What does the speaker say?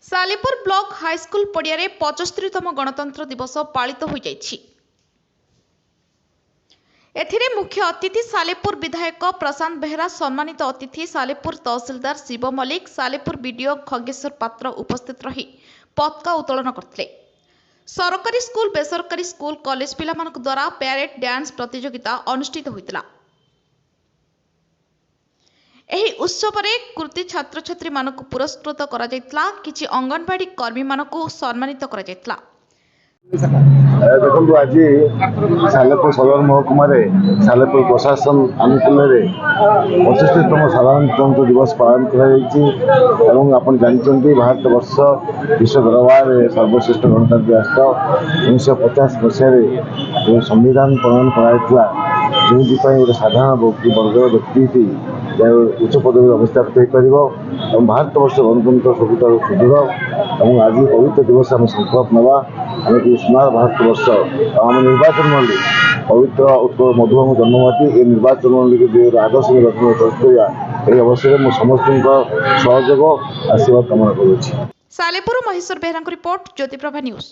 Salepur block high school पड़ियारे 75तम गणतंत्र दिवस पालित हो जाइछि। एथिरे मुख्य अतिथि सालेपुर विधायक प्रशांत बेहरा, सम्मानित अतिथि सालेपुर तहसीलदार शिव मल्लिक, सालेपुर बीडीओ खगेश्वर पात्र उपस्थित रही पताका उत्तोलन करथिले। सरकारी स्कूल, बेसरकारी स्कूल, कॉलेज पिलामानक द्वारा प्यारेड डांस प्रतियोगिता अनुष्ठित होइतिला। एही उत्सवरे कृति छात्र छात्री मानक पुरस्कृत करा जायतला। किछि अंगनवाड़ी कर्मी मानक सम्मानित करा जायतला। देखो आज सालेपुर सदर महकुमार सालेपुर प्रशासन आनुकूल्य 75तम साधारणतंत्र दिवस पालन कर जानते भारत वर्ष विश्व दरबार सर्वश्रेष्ठ गणतांत्रिक राष्ट्र 1950 मसीह संविधान प्रणयन कराइला, जो गोटे साधारण वर्गर व्यक्ति उच्च पदवी अवस्थापित हो पार। भारत वर्ष गणतंत्र सबुठ सुदृढ़ और आज पवित्र दिवस आम संकल्प नवा आम स्मार्ट भारत वर्ष आम निर्वाचन मंडली पवित्र उत्कल मधुबाबू जन्मवाटी ये निर्वाचन मंडली आदर्श निर्वाचन कर अवसर में समस्त सहयोग आशीर्वाद कामना करुच्ची। Salepur Maheshwar Behera report, Jyotiprabha news.